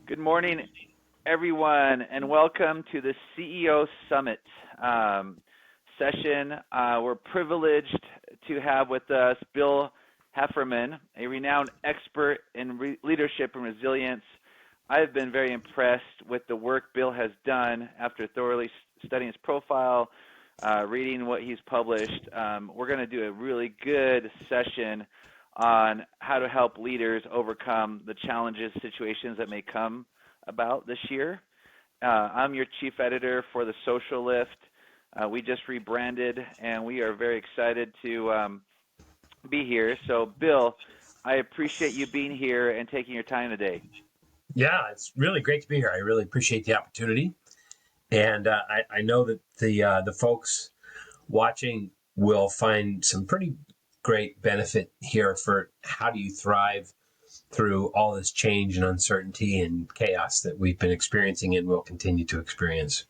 Good morning, everyone, and welcome to the CEO Summit session. We're privileged to have with us Bill Hefferman, a renowned expert in leadership and resilience. I've been very impressed with the work Bill has done after thoroughly studying his profile, reading what he's published. We're going to do a really good session on how to help leaders overcome the challenges, situations that may come about this year. I'm your chief editor for the Social Lift. We just rebranded, and we are very excited to be here. So, Bill, I appreciate you being here and taking your time today. Yeah, it's really great to be here. I really appreciate the opportunity. And I know that the folks watching will find some pretty great benefit here for how do you thrive through all this change and uncertainty and chaos that we've been experiencing and will continue to experience.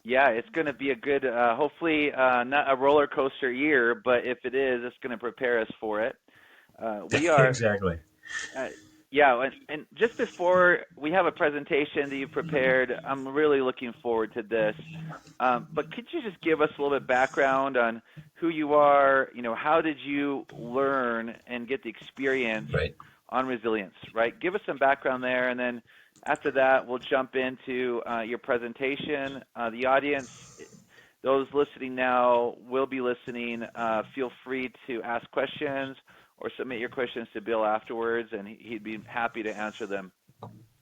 Yeah, it's going to be a good, hopefully not a roller coaster year, but if it is, it's going to prepare us for it. We are Exactly. Yeah, and just before we have a presentation that you prepared, I'm really looking forward to this. But could you just give us a little bit of background on who you are? How did you learn and get the experience on resilience, right? Give us some background there, and then after that, we'll jump into your presentation. The audience, those listening now will be listening. Feel free to ask questions or submit your questions to Bill afterwards, and he'd be happy to answer them.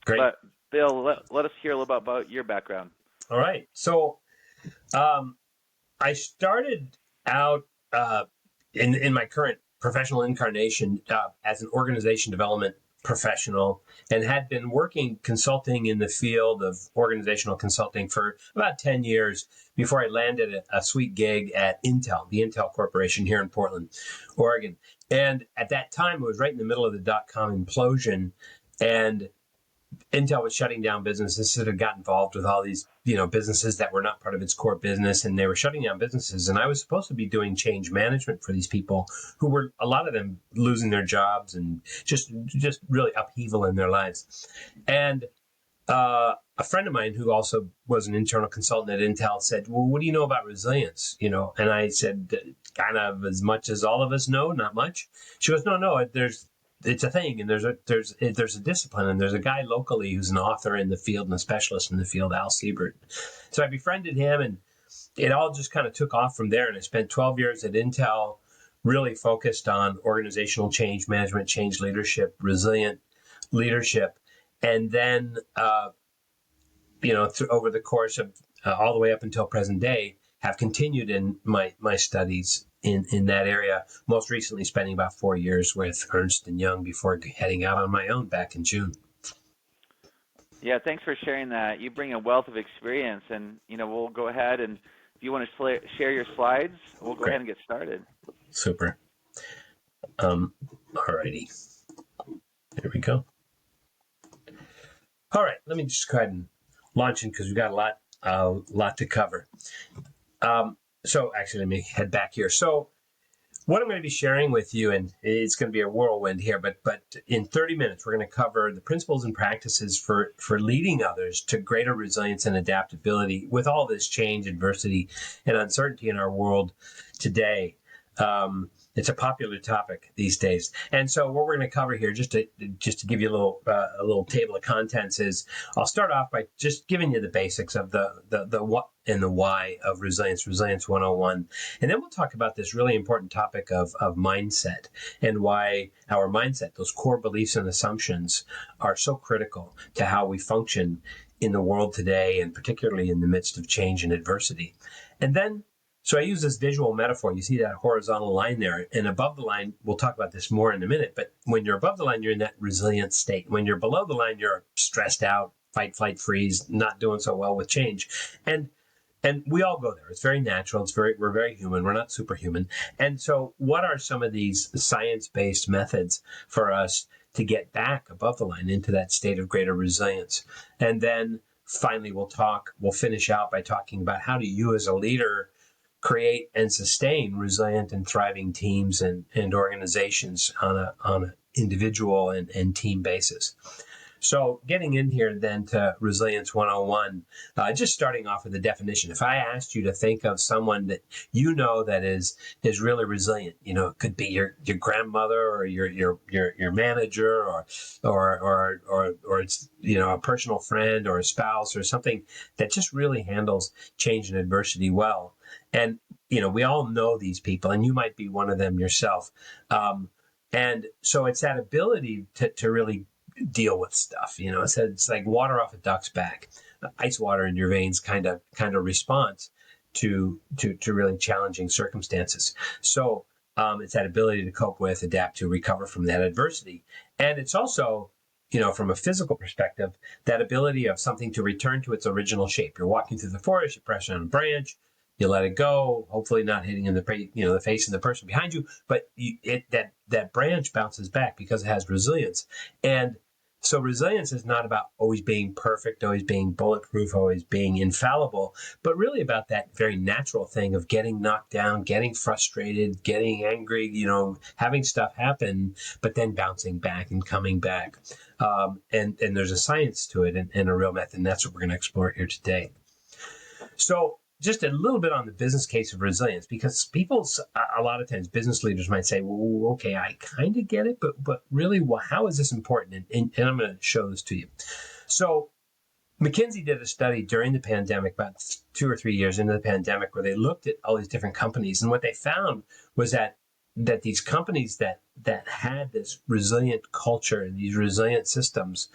Great. But Bill, let us hear a little bit about your background. All right. So I started out in my current professional incarnation as an organization development professional and had been working consulting in the field of organizational consulting for about 10 years before I landed a sweet gig at Intel, the Intel Corporation here in Portland, Oregon. And at that time, it was right in the middle of the dot-com implosion, and Intel was shutting down businesses that had got involved with all these, businesses that were not part of its core business, and they were shutting down businesses. And I was supposed to be doing change management for these people who were, a lot of them, losing their jobs and just really upheaval in their lives. And a friend of mine who also was an internal consultant at Intel said, "Well, what do you know about resilience?" And I said, "Kind of as much as all of us know, not much." She goes, "No, it's a thing, and there's a discipline, and there's a guy locally who's an author in the field and a specialist in the field, Al Siebert." So I befriended him, and it all just kind of took off from there. And I spent 12 years at Intel, really focused on organizational change management, change leadership, resilient leadership. And then, over the course of all the way up until present day, have continued in my studies in that area, most recently spending about 4 years with Ernst & Young before heading out on my own back in June. Yeah, thanks for sharing that. You bring a wealth of experience, and, we'll go ahead, and if you want to share your slides, we'll go ahead and get started. Super. All righty. There we go. All right, let me just go ahead and launch in because we've got a lot to cover. So actually, let me head back here. So what I'm going to be sharing with you, and it's going to be a whirlwind here, but in 30 minutes, we're going to cover the principles and practices for leading others to greater resilience and adaptability with all this change, adversity, and uncertainty in our world today. It's a popular topic these days. And so what we're going to cover here, just to give you a little table of contents, is I'll start off by just giving you the basics of the what and the why of Resilience 101. And then we'll talk about this really important topic of mindset and why our mindset, those core beliefs and assumptions, are so critical to how we function in the world today, and particularly in the midst of change and adversity. And then so I use this visual metaphor. You see that horizontal line there, and above the line, we'll talk about this more in a minute, but when you're above the line, you're in that resilient state. When you're below the line, you're stressed out, fight, flight, freeze, not doing so well with change. And we all go there. It's very natural. We're very human. We're not superhuman. And so what are some of these science-based methods for us to get back above the line into that state of greater resilience? And then finally, we'll finish out by talking about how do you as a leader create and sustain resilient and thriving teams and organizations on an individual and team basis. So getting in here then to Resilience 101, just starting off with the definition. If I asked you to think of someone that you know that is really resilient, it could be your grandmother or your manager or it's a personal friend or a spouse or something that just really handles change and adversity well. And we all know these people, and you might be one of them yourself. And so it's that ability to really deal with stuff. It's like water off a duck's back, ice water in your veins kind of response to really challenging circumstances. So it's that ability to cope with, adapt to, recover from that adversity. And it's also, from a physical perspective, that ability of something to return to its original shape. You're walking through the forest, you press on a branch, you let it go, hopefully not hitting in the face of the person behind you, but that branch bounces back because it has resilience. And so resilience is not about always being perfect, always being bulletproof, always being infallible, but really about that very natural thing of getting knocked down, getting frustrated, getting angry, having stuff happen, but then bouncing back and coming back. And there's a science to it and a real method, and that's what we're going to explore here today. So just a little bit on the business case of resilience, because a lot of times business leaders might say, well, okay, I kind of get it, but really, how is this important? And I'm going to show this to you. So McKinsey did a study during the pandemic, about 2 or 3 years into the pandemic, where they looked at all these different companies. And what they found was that these companies that had this resilient culture and these resilient systems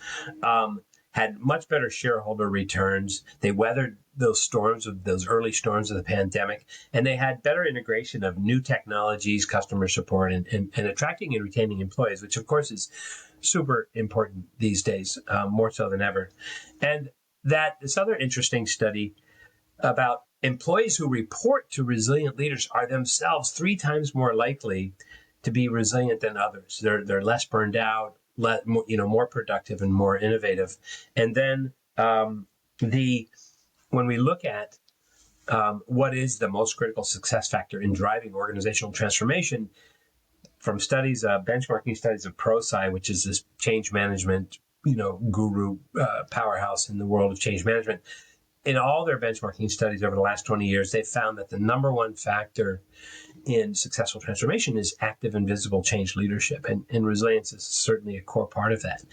had much better shareholder returns. They weathered those early storms of the pandemic, and they had better integration of new technologies, customer support, and attracting and retaining employees, which of course is super important these days, more so than ever. And this other interesting study about employees who report to resilient leaders are themselves 3 times more likely to be resilient than others. They're less burned out, more productive and more innovative. And then when we look at what is the most critical success factor in driving organizational transformation, from studies, benchmarking studies of ProSci, which is this change management, guru powerhouse in the world of change management, in all their benchmarking studies over the last 20 years, they've found that the number one factor in successful transformation is active and visible change leadership. And resilience is certainly a core part of that.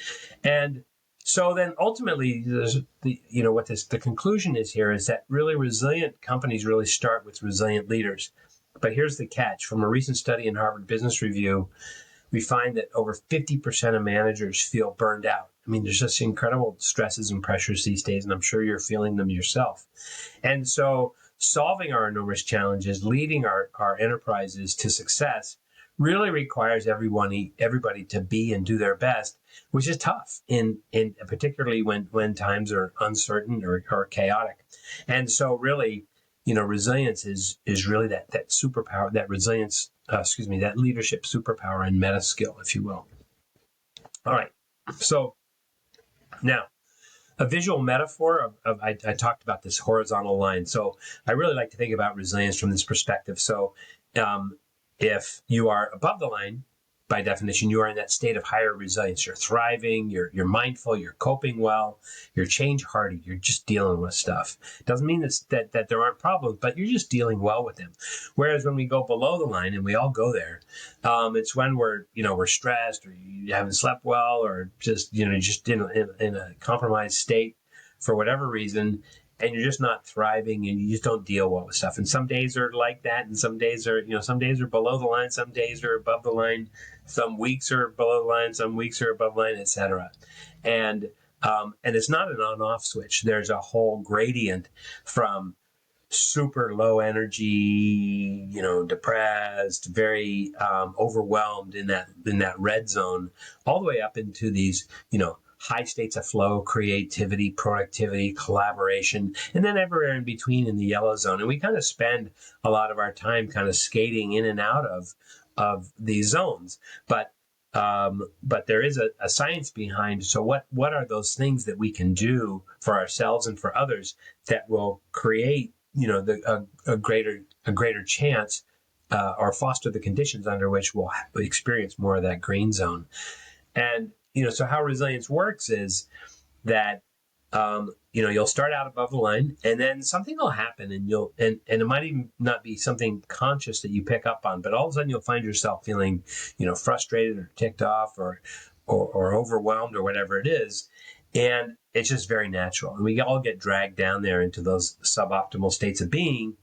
And so then ultimately, the conclusion is here is that really resilient companies really start with resilient leaders. But here's the catch. From a recent study in Harvard Business Review, we find that over 50% of managers feel burned out. I mean, there's just incredible stresses and pressures these days, and I'm sure you're feeling them yourself. And so solving our enormous challenges, leading our enterprises to success, really requires everybody to be and do their best, which is tough, in particularly when times are uncertain or chaotic. And so really, resilience is really that superpower, that resilience, that leadership superpower and meta skill, if you will. All right. So now, a visual metaphor of I talked about this horizontal line. So I really like to think about resilience from this perspective. So if you are above the line, by definition, you are in that state of higher resilience. You're thriving, you're mindful, you're coping well, you're change hardy, you're just dealing with stuff. Doesn't mean that there aren't problems, but you're just dealing well with them. Whereas when we go below the line, and we all go there, it's when we're stressed, or you haven't slept well, or just in a compromised state for whatever reason, and you're just not thriving, and you just don't deal well with stuff. And some days are like that, and some days are below the line, some days are above the line, some weeks are below the line, some weeks are above the line, etc. And it's not an on-off switch. There's a whole gradient from super low energy, depressed, very overwhelmed in that red zone, all the way up into these, high states of flow, creativity, productivity, collaboration, and then everywhere in between in the yellow zone. And we kind of spend a lot of our time kind of skating in and out of these zones. But there is a science behind. So what are those things that we can do for ourselves and for others that will create, a greater chance or foster the conditions under which we'll experience more of that green zone? And so how resilience works is that you'll start out above the line, and then something will happen, and it might even not be something conscious that you pick up on, but all of a sudden you'll find yourself feeling, frustrated or ticked off or overwhelmed or whatever it is, and it's just very natural, and we all get dragged down there into those suboptimal states of being.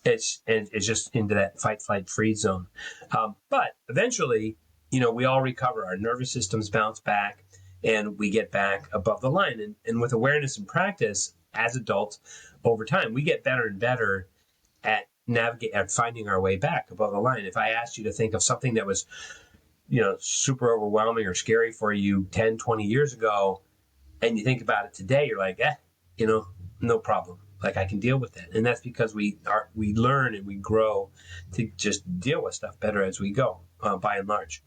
It's just into that fight, flight, freeze zone. But eventually, we all recover. Our nervous systems bounce back, and we get back above the line. And with awareness and practice, as adults, over time, we get better and better at finding our way back above the line. If I asked you to think of something that was, super overwhelming or scary for you 10, 20 years ago, and you think about it today, you're like, no problem. Like, I can deal with that. And that's because we learn and we grow to just deal with stuff better as we go, by and large.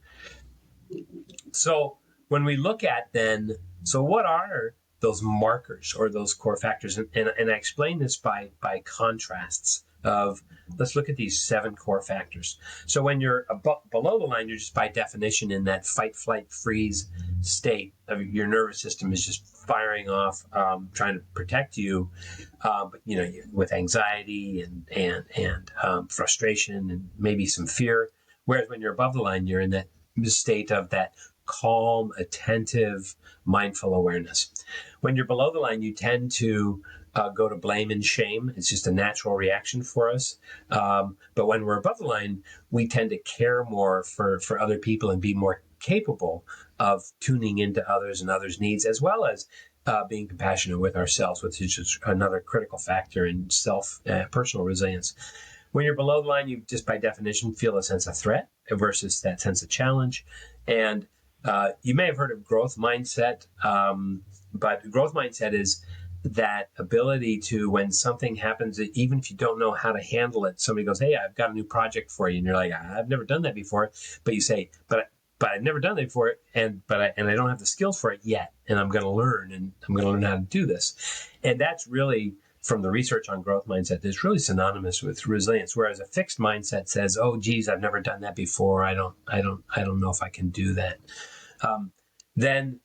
So when we look at then, so what are those markers or those core factors? And I explain this by contrasts of, let's look at these 7 core factors. So when you're below the line, you're just by definition in that fight, flight, freeze state of your nervous system is just firing off, trying to protect you, but with anxiety and frustration and maybe some fear. Whereas when you're above the line, you're in that state of that calm, attentive, mindful awareness. When you're below the line, you tend to go to blame and shame. It's just a natural reaction for us. But when we're above the line, we tend to care more for other people and be more capable of tuning into others and others' needs, as well as being compassionate with ourselves, which is just another critical factor in personal resilience. When you're below the line, you just by definition feel a sense of threat versus that sense of challenge. And you may have heard of growth mindset, but growth mindset is that ability to, when something happens, even if you don't know how to handle it, somebody goes, "Hey, I've got a new project for you," and you're like, "I've never done that before," but you say, "But I've never done that before, and I don't have the skills for it yet, and I'm going to learn, and I'm going to learn how to do this," and that's really, from the research on growth mindset, is really synonymous with resilience. Whereas a fixed mindset says, "Oh, geez, I've never done that before. I don't know if I can do that." Then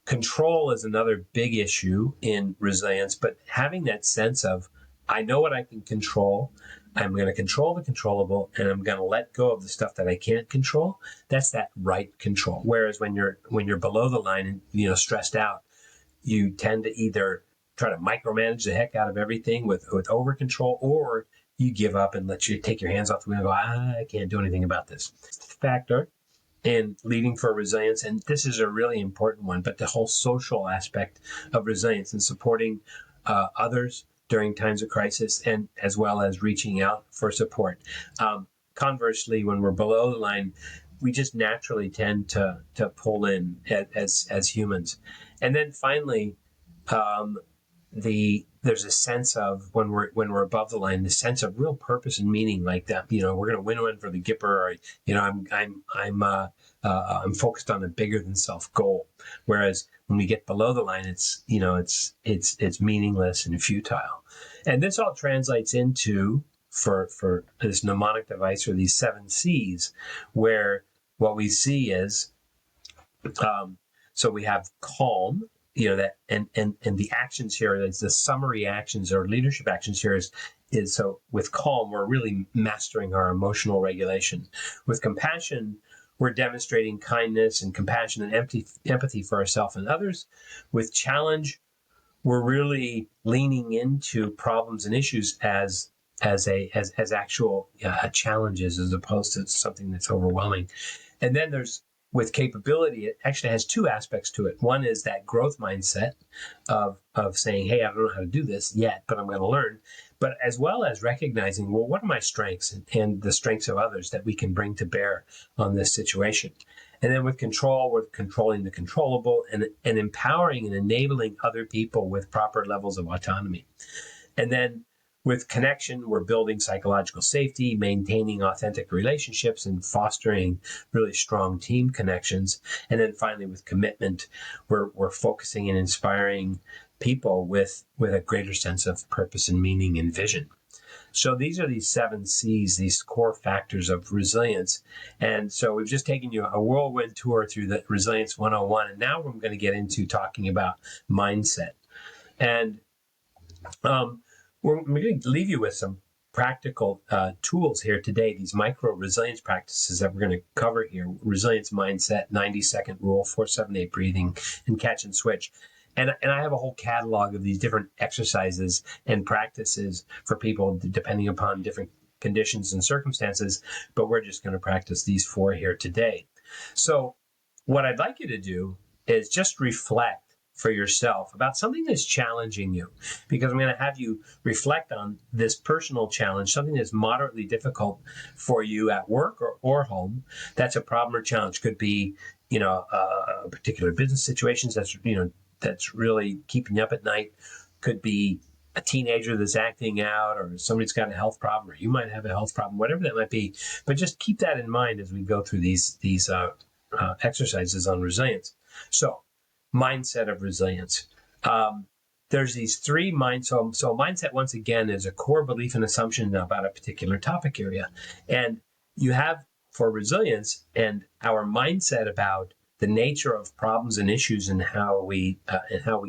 control is another big issue in resilience, but having that sense of, I know what I can control, I'm going to control the controllable, and I'm going to let go of the stuff that I can't control. That's that right control. Whereas when you're below the line and stressed out, you tend to either try to micromanage the heck out of everything with over control, or you give up and let you take your hands off the wheel and go, I can't do anything about this. Factor in leading for resilience, and this is a really important one, but the whole social aspect of resilience and supporting others during times of crisis, and as well as reaching out for support. Conversely, when we're below the line, we just naturally tend to pull in as humans. And then finally, there's a sense of, when we're above the line, the sense of real purpose and meaning, like that. We're going to win one for the Gipper, or I'm focused on a bigger than self goal. Whereas when we get below the line, it's meaningless and futile. And this all translates into, for this mnemonic device, or these 7 C's, where what we see is, so we have calm, that, and the actions here, that's the summary actions or leadership actions here is so with calm, we're really mastering our emotional regulation. With compassion, we're demonstrating kindness and compassion and empathy for ourselves and others. With challenge, we're really leaning into problems and issues as actual challenges, as opposed to something that's overwhelming. And then with capability, it actually has 2 aspects to it. One is that growth mindset of saying, hey, I don't know how to do this yet, but I'm going to learn. But as well as recognizing, well, what are my strengths and the strengths of others that we can bring to bear on this situation? And then with control, we're controlling the controllable and empowering and enabling other people with proper levels of autonomy. And then with connection, we're building psychological safety, maintaining authentic relationships, and fostering really strong team connections. And then finally, with commitment, we're focusing and inspiring people with a greater sense of purpose and meaning and vision. So these are these 7 C's, these core factors of resilience. And so we've just taken you a whirlwind tour through the Resilience 101. And now we're going to get into talking about mindset. And we're going to leave you with some practical tools here today, these micro resilience practices that we're going to cover here. Resilience mindset, 90-second rule, 4-7-8 breathing, and catch and switch. And I have a whole catalog of these different exercises and practices for people depending upon different conditions and circumstances, but we're just going to practice these 4 here today. So what I'd like you to do is just reflect for yourself about something that's challenging you, because I'm going to have you reflect on this personal challenge, something that's moderately difficult for you at work or home. That's a problem or challenge. Could be, particular business situations that's really keeping you up at night. Could be a teenager that's acting out, or somebody's got a health problem, or you might have a health problem, whatever that might be. But just keep that in mind as we go through these exercises on resilience. So, mindset of resilience. There's these 3 So mindset, once again, is a core belief and assumption about a particular topic area. And you have, for resilience, and our mindset about the nature of problems and issues and how we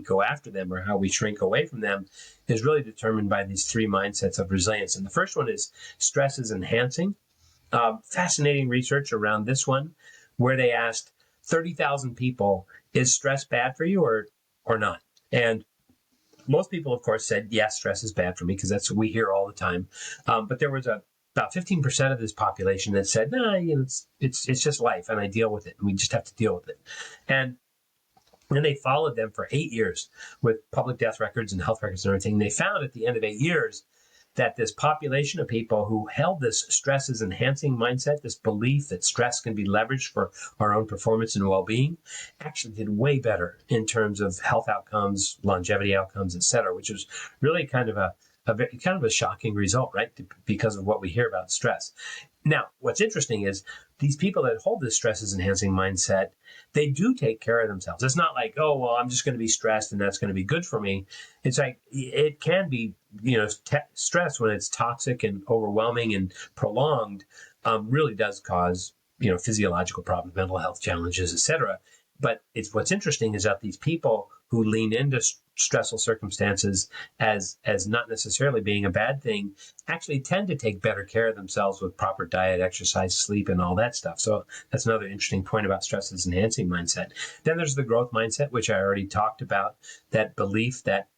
go after them or how we shrink away from them is really determined by these 3 mindsets of resilience. And the first one is stress is enhancing. Fascinating research around this one, where they asked 30,000 people, is stress bad for you or not? And most people, of course, said, yes, stress is bad for me, because that's what we hear all the time. But there was about 15% of this population that said, nah, it's just life, and I deal with it, and we just have to deal with it. And then they followed them for 8 years with public death records and health records and everything. They found at the end of 8 years that this population of people who held this stress is enhancing mindset, this belief that stress can be leveraged for our own performance and well-being, actually did way better in terms of health outcomes, longevity outcomes, et cetera, which was really kind of a shocking result, right? Because of what we hear about stress. Now, what's interesting is these people that hold this stress is enhancing mindset, they do take care of themselves. It's not like, oh, well, I'm just going to be stressed and that's going to be good for me. It's like, it can be, stress, when it's toxic and overwhelming and prolonged, really does cause, physiological problems, mental health challenges, et cetera. But what's interesting is that these people who lean into stressful circumstances as not necessarily being a bad thing actually tend to take better care of themselves with proper diet, exercise, sleep, and all that stuff. So that's another interesting point about stress is enhancing mindset. Then there's the growth mindset, which I already talked about, that belief that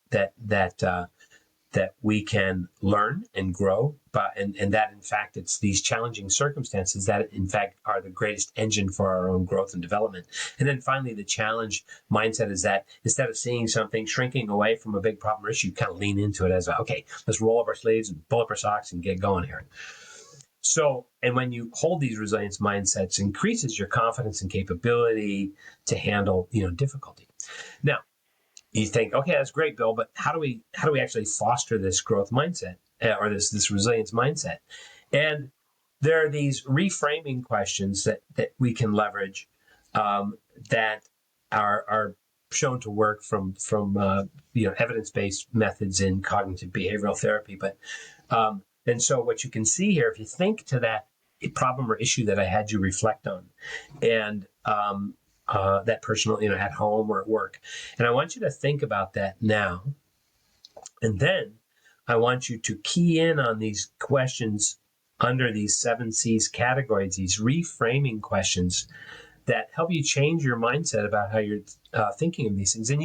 we can learn and grow, and that in fact it's these challenging circumstances that in fact are the greatest engine for our own growth and development. And then finally, the challenge mindset is that instead of seeing something shrinking away from a big problem or issue, you kind of lean into it as okay, let's roll up our sleeves and pull up our socks and get going here. So, and when you hold these resilience mindsets, increases your confidence and capability to handle, difficulty. Now, you think, okay, that's great, Bill, but how do we actually foster this growth mindset or this resilience mindset? And there are these reframing questions that we can leverage that are shown to work from evidence-based methods in cognitive behavioral therapy. But and so what you can see here, if you think to that problem or issue that I had you reflect on, and that personal, at home or at work. And I want you to think about that now. And then I want you to key in on these questions under these 7C's categories, these reframing questions that help you change your mindset about how you're thinking of these things. And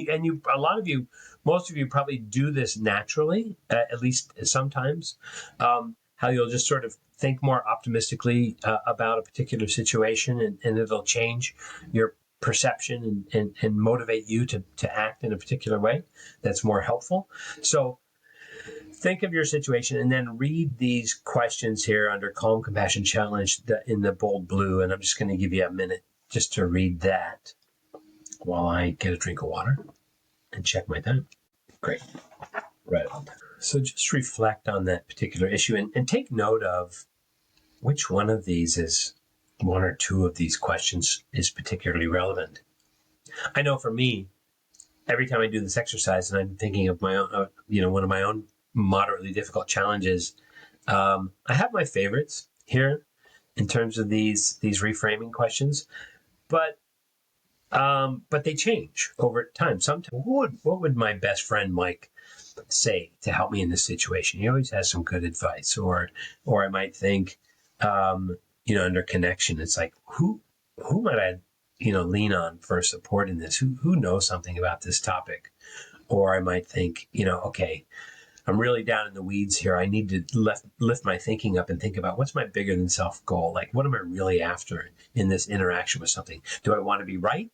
most of you probably do this naturally, at least sometimes, how you'll just sort of think more optimistically about a particular situation, and it'll change your perception and motivate you to act in a particular way that's more helpful. So think of your situation and then read these questions here under Calm, Compassion, Challenge in the bold blue. And I'm just going to give you a minute just to read that while I get a drink of water and check my time. Great. Right on. So just reflect on that particular issue and take note of which one of these is one or two of these questions is particularly relevant. I know for me, every time I do this exercise and I'm thinking of my own, one of my own moderately difficult challenges, I have my favorites here in terms of these reframing questions, but they change over time. Sometimes, what would my best friend Mike say to help me in this situation? He always has some good advice, or I might think, under connection, it's like who might I lean on for support in this? Who knows something about this topic? Or I might think, okay, I'm really down in the weeds here. I need to lift my thinking up and think about what's my bigger than self goal. Like, what am I really after in this interaction with something? Do I want to be right,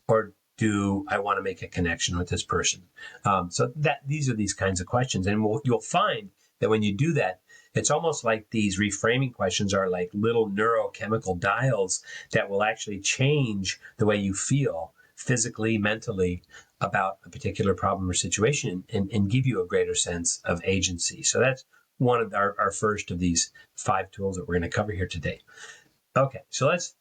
or do I want to make a connection with this person? So that these are these kinds of questions, and you'll find that when you do that, it's almost like these reframing questions are like little neurochemical dials that will actually change the way you feel physically, mentally about a particular problem or situation, and give you a greater sense of agency. So that's one of our first of these 5 tools that we're going to cover here today. Okay, so let's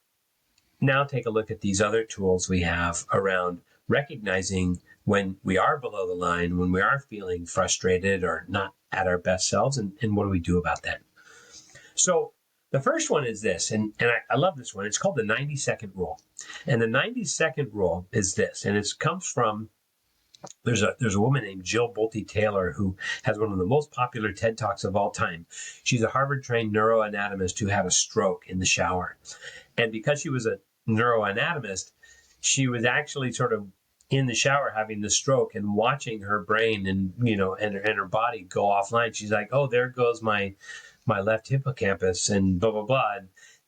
now take a look at these other tools we have around recognizing when we are below the line, when we are feeling frustrated or not at our best selves, and what do we do about that? So the first one is this, and I love this one. It's called the 90-second rule. And the 90-second rule is this, and it comes from, there's a woman named Jill Bolte Taylor who has one of the most popular TED Talks of all time. She's a Harvard-trained neuroanatomist who had a stroke in the shower. And because she was a neuroanatomist, she was actually sort of in the shower having the stroke and watching her brain and her body go offline. She's like, oh, there goes my left hippocampus and blah blah blah.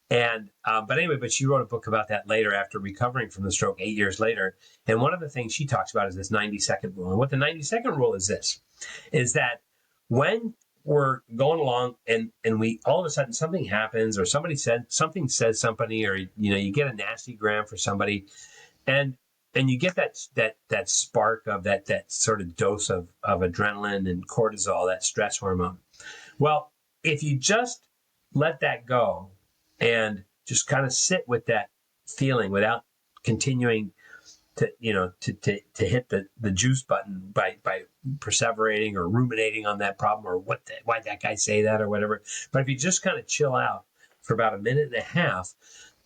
But she wrote a book about that later after recovering from the stroke 8 years later. And one of the things she talks about is this 90-second rule. And what the 90-second rule is is that when we're going along and we all of a sudden something happens, or somebody says somebody, or you get a nasty gram for somebody, and you get that spark of that sort of dose of adrenaline and cortisol, that stress hormone. Well, if you just let that go and just kind of sit with that feeling without continuing to hit the juice button by perseverating or ruminating on that problem, or why'd that guy say that or whatever. But if you just kind of chill out for about a minute and a half,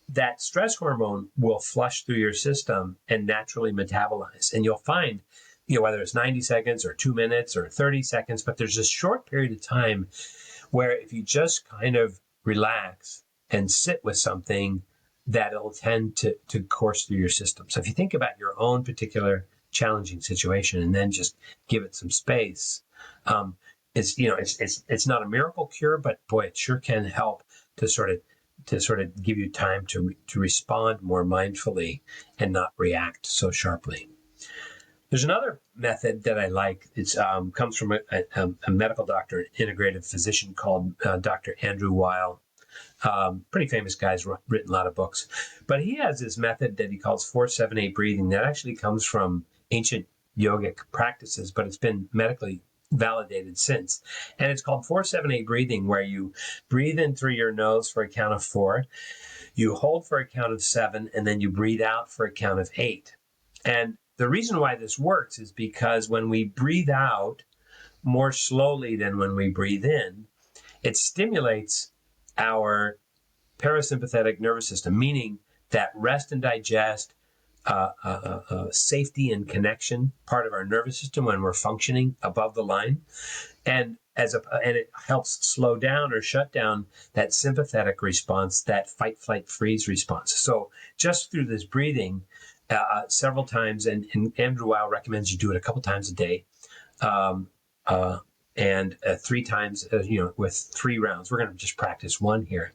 that stress hormone will flush through your system and naturally metabolize. And you'll find, whether it's 90 seconds or 2 minutes or 30 seconds, but there's a short period of time where if you just kind of relax and sit with something, that it'll tend to course through your system. So if you think about your own particular challenging situation and then just give it some space, it's not a miracle cure, but boy, it sure can help to sort of give you time to respond more mindfully and not react so sharply. There's another method that I like. It comes from a medical doctor, an integrative physician called Dr. Andrew Weil. Pretty famous guy's written a lot of books. But he has this method that he calls 4-7-8 breathing that actually comes from ancient yogic practices, but it's been medically validated since. And it's called 4-7-8 breathing, where you breathe in through your nose for a count of 4, you hold for a count of 7, and then you breathe out for a count of 8. And the reason why this works is because when we breathe out more slowly than when we breathe in, it stimulates our parasympathetic nervous system, meaning that rest and digest, safety and connection part of our nervous system when we're functioning above the line, and it helps slow down or shut down that sympathetic response, that fight, flight, freeze response. So just through this breathing, several times, and Andrew Weil recommends you do it a couple times a day, and 3 times, with 3 rounds. We're going to just practice one here.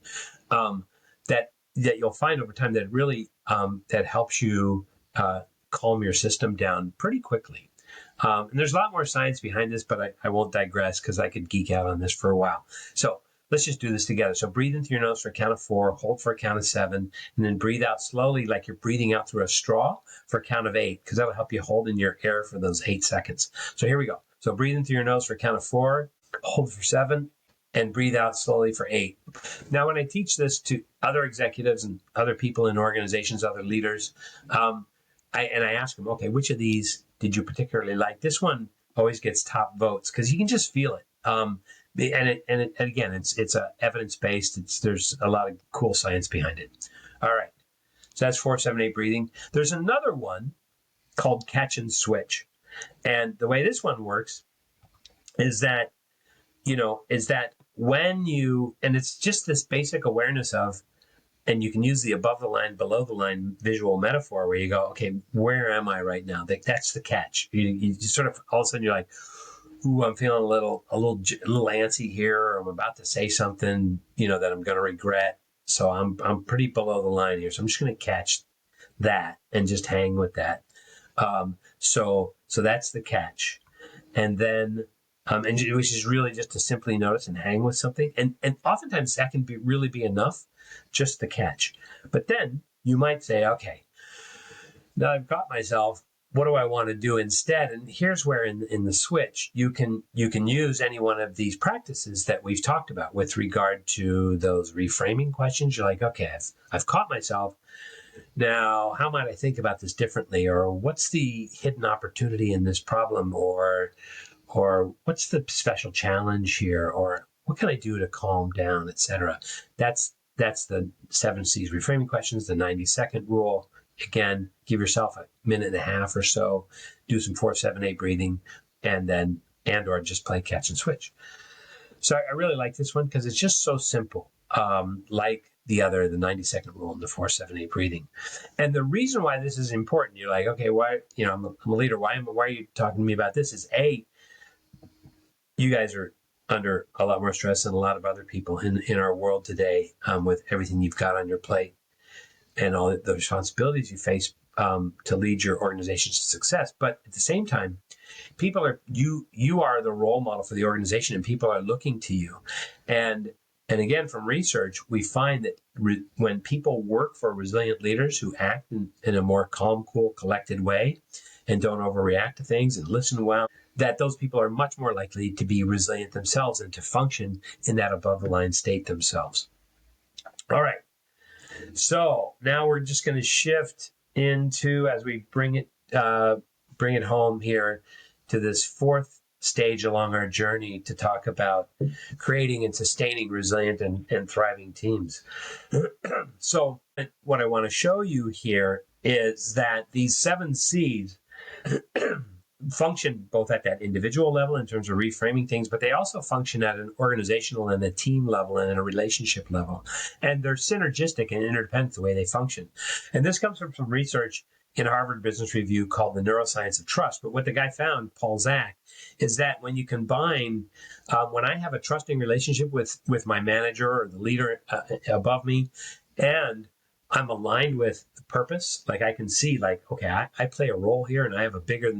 That you'll find over time that it really that helps you calm your system down pretty quickly. And there's a lot more science behind this, but I won't digress because I could geek out on this for a while. So let's just do this together. So breathe in through your nose for a count of 4, hold for a count of 7, and then breathe out slowly like you're breathing out through a straw for a count of 8, because that'll help you hold in your air for those 8 seconds. So here we go. So breathe in through your nose for a count of 4, hold for 7, and breathe out slowly for 8. Now, when I teach this to other executives and other people in organizations, other leaders, I ask them, okay, which of these did you particularly like? This one always gets top votes because you can just feel it. And again, it's evidence based. There's a lot of cool science behind it. All right, so that's 4-7-8 breathing. There's another one called catch and switch, and the way this one works is that when you, and it's just this basic awareness of, and you can use the above the line, below the line visual metaphor where you go, okay, where am I right now? That's the catch. You sort of, all of a sudden you're like, ooh, I'm feeling a little antsy here, or I'm about to say something, that I'm going to regret. So I'm pretty below the line here. So I'm just going to catch that and just hang with that. So that's the catch. And then, which is really just to simply notice and hang with something. And oftentimes that can really be enough, just the catch. But then you might say, okay, now I've got myself, what do I want to do instead? And here's where in the switch, you can use any one of these practices that we've talked about with regard to those reframing questions. You're like, okay, I've caught myself. Now, how might I think about this differently? Or what's the hidden opportunity in this problem? Or what's the special challenge here? Or what can I do to calm down, etc.? That's the 7 C's reframing questions, the 90-second rule. Again, give yourself a minute and a half or so, do some 4-7-8 breathing, or just play catch and switch. So I really like this one because it's just so simple, like the 90-second rule and the 4-7-8 breathing. And the reason why this is important, you're like, okay, why, I'm a leader. Why are you talking to me about this? Is you guys are under a lot more stress than a lot of other people in our world today, with everything you've got on your plate and all the responsibilities you face to lead your organization to success. But at the same time, people are you are the role model for the organization, and people are looking to you. And again, from research, we find that when people work for resilient leaders who act in a more calm, cool, collected way and don't overreact to things and listen well, that those people are much more likely to be resilient themselves and to function in that above the line state themselves. All right. So now we're just going to shift into, as we bring it home here, to this fourth stage along our journey to talk about creating and sustaining resilient and thriving teams. So what I want to show you here is that these 7 C's function both at that individual level in terms of reframing things, but they also function at an organizational and a team level and a relationship level. And they're synergistic and interdependent the way they function. And this comes from some research in Harvard Business Review called The Neuroscience of Trust. But what the guy found, Paul Zak, is that when you combine, when I have a trusting relationship with my manager or the leader above me, and I'm aligned with the purpose, like I can see, like, okay, I play a role here and I have a bigger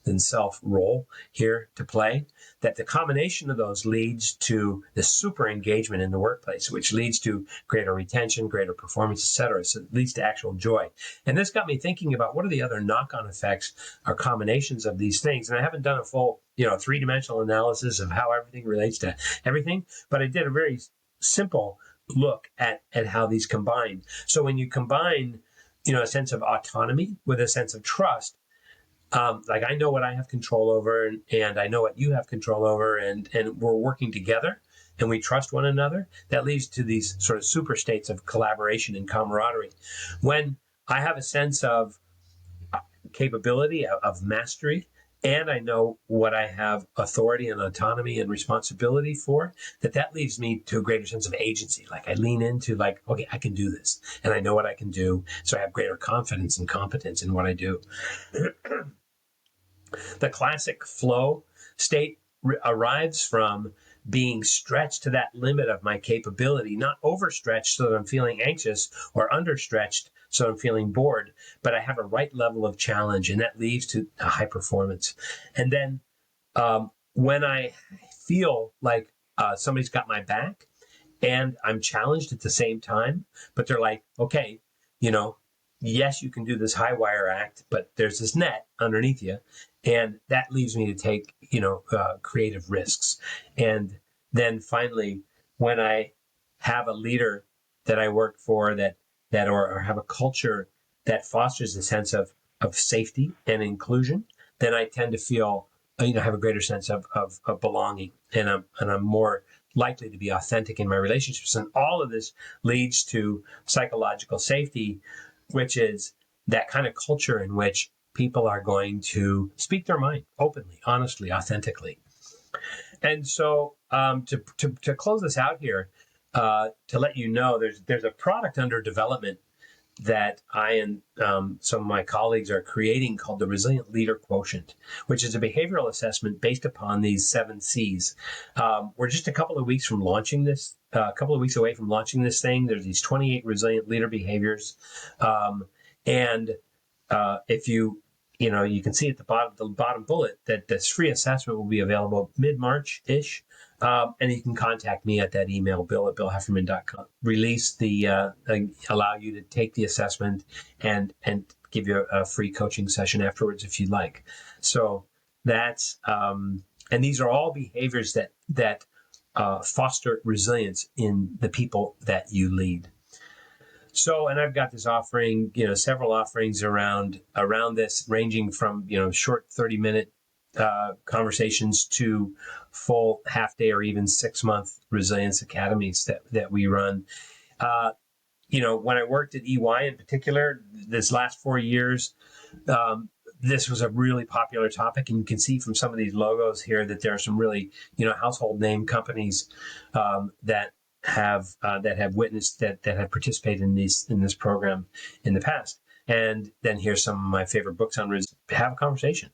than self role here to play, that the combination of those leads to the super engagement in the workplace, which leads to greater retention, greater performance, etc. So it leads to actual joy. And this got me thinking about what are the other knock-on effects or combinations of these things. And I haven't done a full, 3-dimensional analysis of how everything relates to everything, but I did a very simple look at how these combine. So when you combine, a sense of autonomy with a sense of trust, like I know what I have control over, and I know what you have control over, and we're working together and we trust one another, that leads to these sort of super states of collaboration and camaraderie. When I have a sense of capability, of mastery, and I know what I have authority and autonomy and responsibility for, that leads me to a greater sense of agency. Like I lean into like, okay, I can do this and I know what I can do. So I have greater confidence and competence in what I do. The classic flow state arrives from being stretched to that limit of my capability, not overstretched so that I'm feeling anxious or understretched so I'm feeling bored, but I have a right level of challenge, and that leads to high performance. And then when I feel like somebody's got my back and I'm challenged at the same time, but they're like, okay, yes, you can do this high wire act, but there's this net underneath you. And that leaves me to take, creative risks. And then finally, when I have a leader that I work for that or have a culture that fosters a sense of safety and inclusion, then I tend to feel have a greater sense of belonging, and I'm more likely to be authentic in my relationships. And all of this leads to psychological safety, which is that kind of culture in which people are going to speak their mind openly, honestly, authentically. And so to close this out here, to let you know, there's a product under development that I and some of my colleagues are creating called the Resilient Leader Quotient, which is a behavioral assessment based upon these 7 C's. We're just a couple of weeks from launching this, a couple of weeks away from launching this thing. There's these 28 resilient leader behaviors. And if you can see at the bottom bullet that this free assessment will be available mid-March-ish. And you can contact me at that email, bill@billhefferman.com. Release allow you to take the assessment and give you a free coaching session afterwards if you'd like. So that's, and these are all behaviors that foster resilience in the people that you lead. So, and I've got this offering, several offerings around this, ranging from, short 30-minute conversations to full half-day or even 6-month resilience academies that we run. When I worked at EY in particular, this last 4 years, this was a really popular topic, and you can see from some of these logos here that there are some really, household name companies that have witnessed that have participated in this program in the past. And then here's some of my favorite books on have a conversation.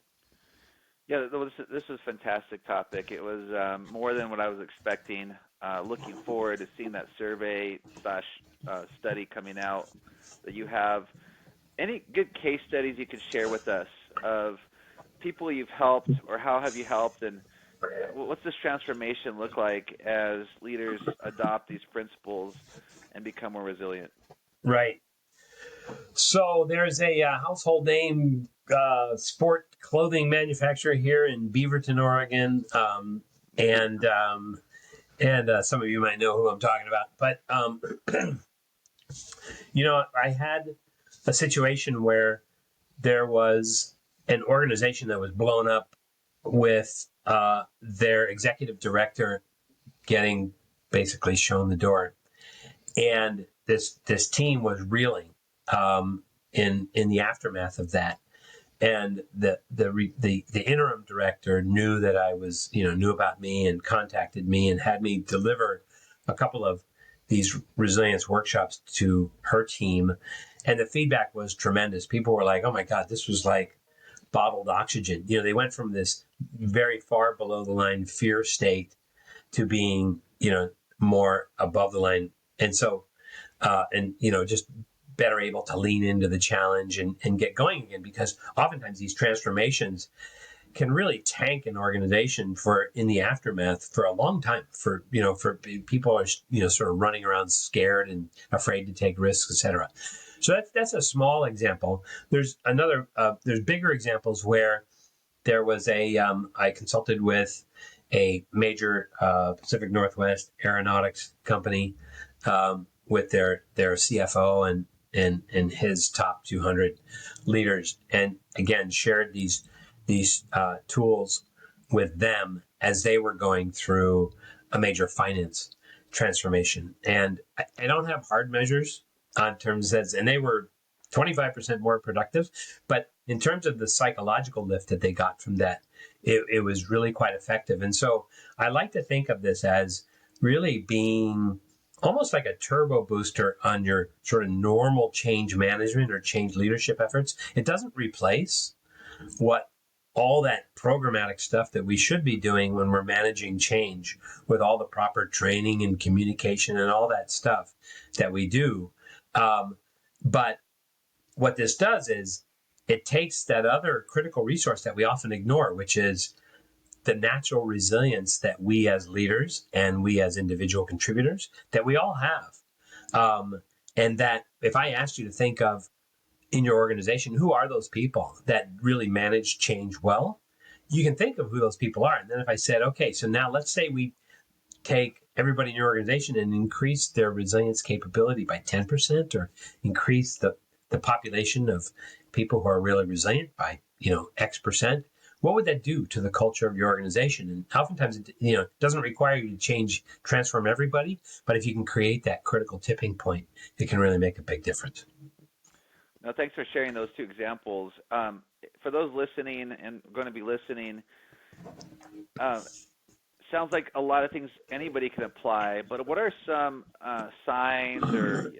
Yeah, this is a fantastic topic. It was more than what I was expecting. Looking forward to seeing that survey / study coming out that you have. Any good case studies you could share with us of people you've helped, or how have you helped, and what's this transformation look like as leaders adopt these principles and become more resilient? Right. So there's a household name sport clothing manufacturer here in Beaverton, Oregon, and some of you might know who I'm talking about. But I had a situation where there was an organization that was blown up with their executive director getting basically shown the door, and this team was reeling in the aftermath of that. And the interim director knew that I was knew about me and contacted me and had me deliver a couple of these resilience workshops to her team, and the feedback was tremendous. People were like, "Oh my God, this was like bottled oxygen." They went from this very far below the line fear state to being more above the line, and so just better able to lean into the challenge and get going again, because oftentimes these transformations can really tank an organization in the aftermath for a long time. For people are sort of running around scared and afraid to take risks, etc. So that's a small example. There's bigger examples where there was I consulted with a major Pacific Northwest aeronautics company with their CFO and his top 200 leaders, and again shared these tools with them as they were going through a major finance transformation. And I don't have hard measures on terms of, and they were 25% more productive, but in terms of the psychological lift that they got from that, it was really quite effective. And so I like to think of this as really being almost like a turbo booster on your sort of normal change management or change leadership efforts. It doesn't replace all that programmatic stuff that we should be doing when we're managing change, with all the proper training and communication and all that stuff that we do. But what this does is it takes that other critical resource that we often ignore, which is the natural resilience that we as leaders and we as individual contributors, that we all have. And that if I asked you to think of in your organization, who are those people that really manage change well, you can think of who those people are. And then if I said, okay, so now let's say we take everybody in your organization and increase their resilience capability by 10%, or increase the population of people who are really resilient by X percent, what would that do to the culture of your organization? And oftentimes, it doesn't require you to transform everybody, but if you can create that critical tipping point, it can really make a big difference. No, thanks for sharing those two examples. For those listening and going to be listening, uh, sounds like a lot of things anybody can apply, but what are some signs or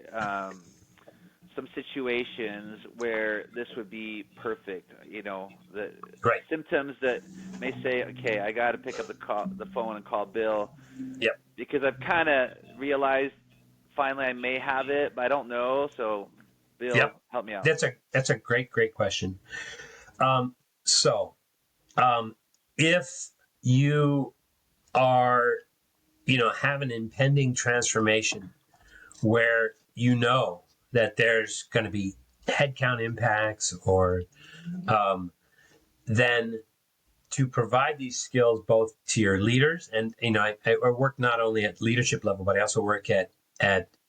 some situations where this would be perfect? The Right. symptoms that may say, okay, I got to pick up the phone and call Bill Yep. because I've kind of realized finally I may have it, but I don't know. So, Bill, Yep. help me out. That's a great question. Um, so, if you are, have an impending transformation where that there's going to be headcount impacts, or then to provide these skills both to your leaders, and I work not only at leadership level, but I also work at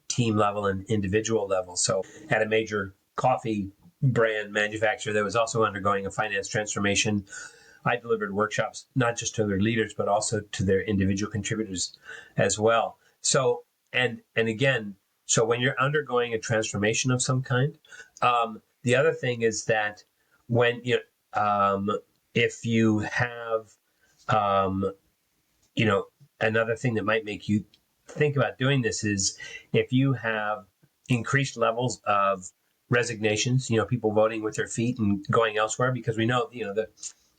team level and individual level. So at a major coffee brand manufacturer that was also undergoing a finance transformation, I delivered workshops not just to their leaders but also to their individual contributors as well. So and again, so when you're undergoing a transformation of some kind, the other thing is that when if you have um, another thing that might make you think about doing this is if you have increased levels of resignations, people voting with their feet and going elsewhere, because we know, that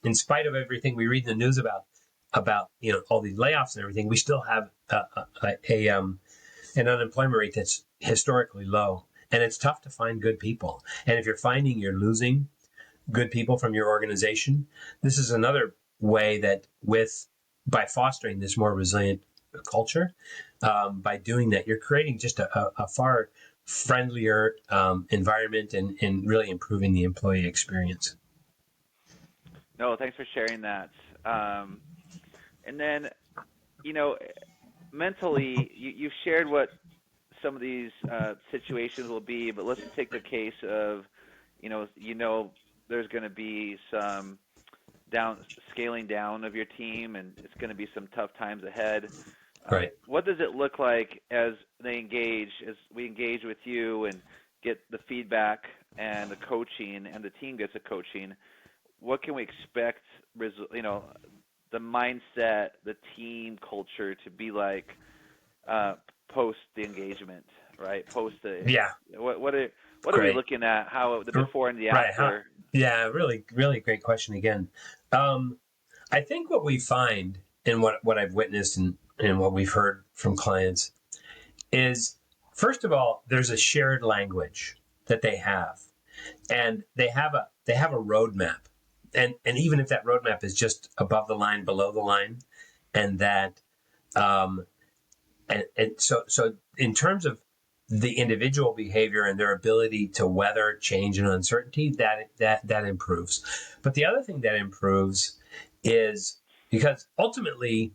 in spite of everything we read in the news about all these layoffs and everything, we still have an unemployment rate that's historically low, and it's tough to find good people. And if you're finding you're losing good people from your organization, this is another way that by fostering this more resilient culture, by doing that, you're creating just a far friendlier environment, and really improving the employee experience. No, thanks for sharing that. And then, you know, mentally, you've shared what some of these situations will be, but let's take the case of, there's going to be some scaling down of your team, and it's going to be some tough times ahead. Right. What does it look like as as we engage with you and get the feedback and the coaching, and the team gets the coaching? What can we expect? The mindset, the team culture to be like post the engagement, right? Post the Yeah. what are we Great. looking at? How the before and the Right. after? Yeah. Really, really great question again. I think what we find, and what I've witnessed, and what we've heard from clients, is, first of all, there's a shared language that they have, and they have a roadmap, and even if that roadmap is just above the line, below the line, and that um, and so in terms of the individual behavior and their ability to weather change and uncertainty, that improves. But the other thing that improves is, because ultimately,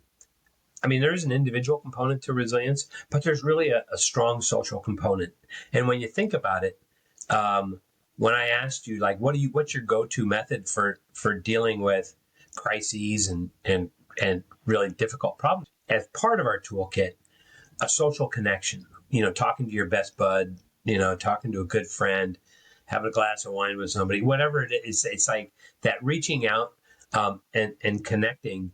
I mean, there is an individual component to resilience, but there's really a strong social component. And when you think about it, when I asked you, like, what's your go-to method for dealing with crises and really difficult problems, as part of our toolkit, a social connection, talking to your best bud, talking to a good friend, having a glass of wine with somebody, whatever it is, it's like that reaching out, and connecting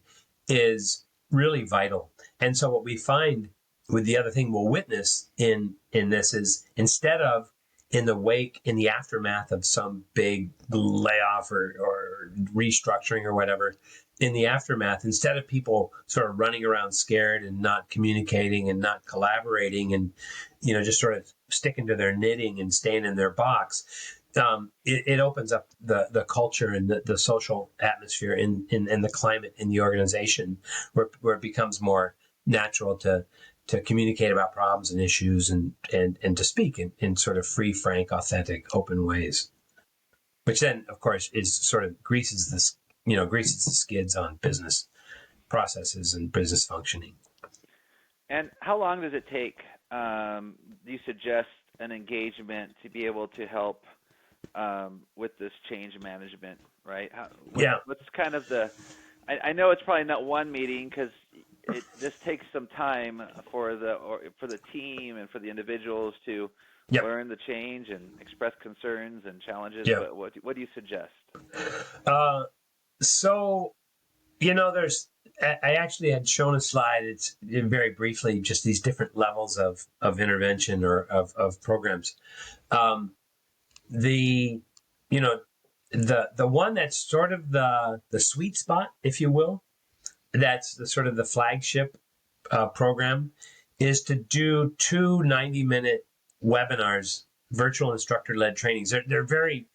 is really vital. And so what we find, with the other thing we'll witness in this, is, instead of in the aftermath of some big layoff or restructuring or whatever, in the aftermath, instead of people sort of running around scared and not communicating and not collaborating, and just sort of sticking to their knitting and staying in their box, it opens up the culture and the social atmosphere and the climate in the organization, where it becomes more natural to communicate about problems and issues, and to speak in sort of free, frank, authentic, open ways, which then, of course, is sort of greases the skids on business processes and business functioning. And how long does it take? Do you suggest an engagement to be able to help with this change management? right? Yeah. What's kind of I know it's probably not one meeting because this takes some time for the team and for the individuals to Yep. learn the change and express concerns and challenges. Yeah. But what do you suggest? Uh, so I actually had shown a slide. It's very briefly just these different levels of intervention or of programs. Um, the you know the one that's sort of the sweet spot, if you will, that's the sort of the flagship program, is to do two 90-minute webinars, virtual instructor-led trainings. They're very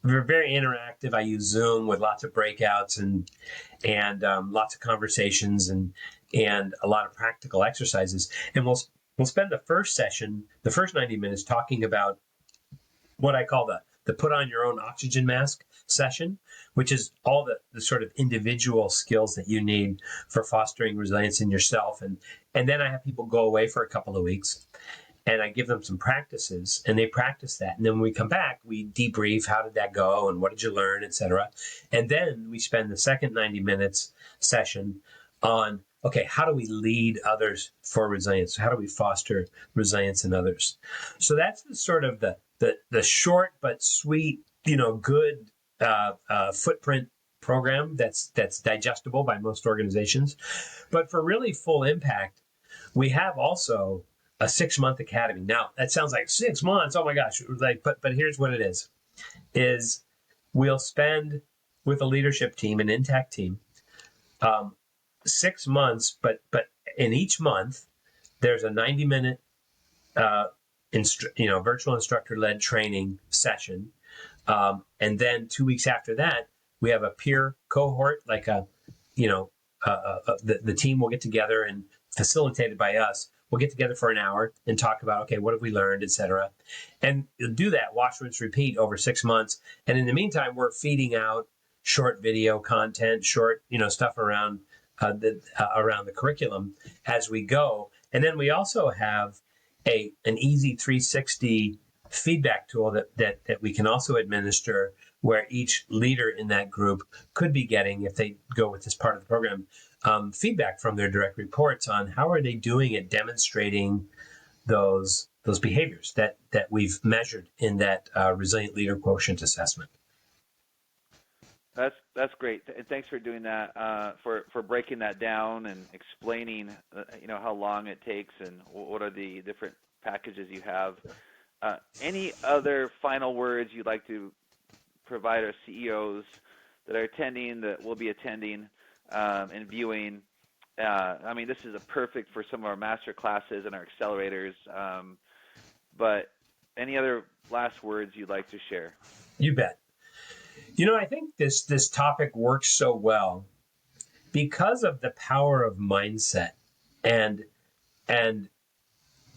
interactive. I use Zoom with lots of breakouts and lots of conversations and a lot of practical exercises. And we'll spend the first session, the first 90 minutes, talking about what I call the put on your own oxygen mask session, which is all the sort of individual skills that you need for fostering resilience in yourself. And then I have people go away for a couple of weeks and I give them some practices and they practice that. And then when we come back, we debrief, how did that go and what did you learn, etc. And then we spend the second 90 minutes session on, okay, how do we lead others for resilience? How do we foster resilience in others? So that's the sort of the short but sweet, good footprint program that's digestible by most organizations. But for really full impact, we have also a 6-month academy. Now that sounds like 6 months. Oh my gosh! But here's what it is we'll spend with a leadership team, an intact team, 6 months. But in each month, there's a 90-minute virtual instructor-led training session, and then 2 weeks after that, we have a peer cohort, like the team will get together and facilitated by us. We'll get together for an hour and talk about, okay, what have we learned, etc. And you'll do that, watch, rinse, repeat over 6 months. And in the meantime, we're feeding out short video content, short, stuff around around the curriculum as we go. And then we also have an easy 360 feedback tool that we can also administer, where each leader in that group could be getting, if they go with this part of the program, feedback from their direct reports on how are they doing at demonstrating those behaviors that we've measured in that resilient leader quotient assessment. That's great, and thanks for doing that, for breaking that down and explaining, how long it takes and what are the different packages you have. Any other final words you'd like to provide our CEOs that are attending, that will be attending, and viewing? This is a perfect for some of our master classes and our accelerators. But any other last words you'd like to share? You bet. I think this topic works so well because of the power of mindset, and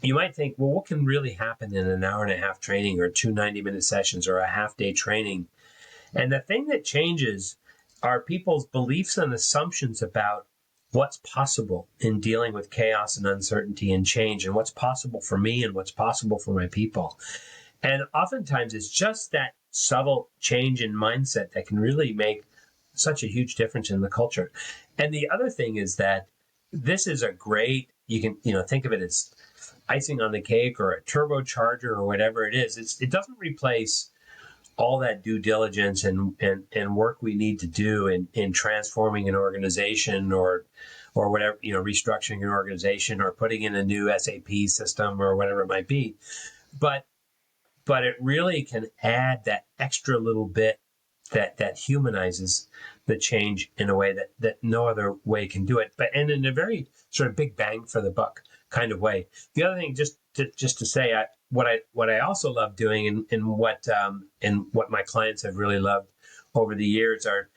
you might think, well, what can really happen in an hour and a half training, or 2 90-minute sessions, or a half day training? And the thing that changes are people's beliefs and assumptions about what's possible in dealing with chaos and uncertainty and change, and what's possible for me and what's possible for my people. And oftentimes it's just that subtle change in mindset that can really make such a huge difference in the culture. And the other thing is that this is a great, you can, think of it as icing on the cake or a turbocharger or whatever it is. It doesn't replace all that due diligence and work we need to do in transforming an organization or whatever, restructuring an organization or putting in a new SAP system or whatever it might be. But it really can add that extra little bit that humanizes the change in a way that no other way can do it, and in a very sort of big bang for the buck kind of way. The other thing, just to say, what I also love doing, and what my clients have really loved over the years are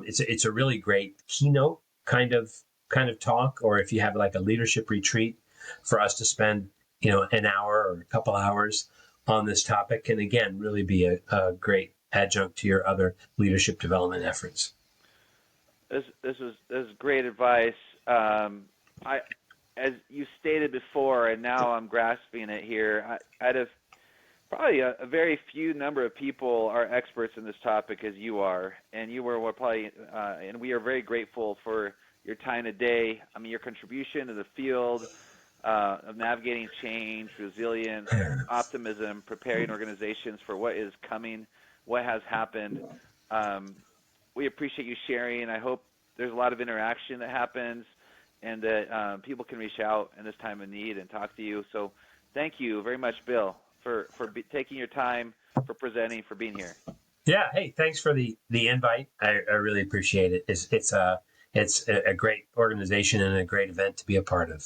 it's a really great keynote kind of talk, or if you have like a leadership retreat, for us to spend an hour or a couple hours on this topic, and again really be a great adjunct to your other leadership development efforts. This is great advice. As you stated before, and now I'm grasping it here, out of probably a very few number of people are experts in this topic as you are, and you were probably, and we are very grateful for your time today. I mean, your contribution to the field of navigating change, resilience, optimism, preparing organizations for what is coming, what has happened. Um, we appreciate you sharing. I hope there's a lot of interaction that happens and that people can reach out in this time of need and talk to you. So thank you very much, Bill, for taking your time, for presenting, for being here. Yeah. Hey, thanks for the invite. I really appreciate it. It's a great organization and a great event to be a part of.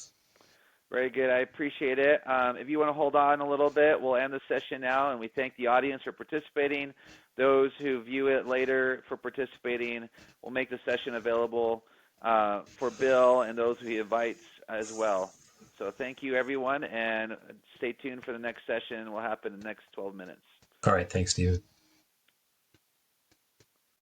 Very good. I appreciate it. If you want to hold on a little bit, we'll end the session now, and we thank the audience for participating. Those who view it later for participating, we'll make the session available for Bill and those who he invites as well. So thank you, everyone, and stay tuned for the next session. It will happen in the next 12 minutes. All right. Thanks, Steven.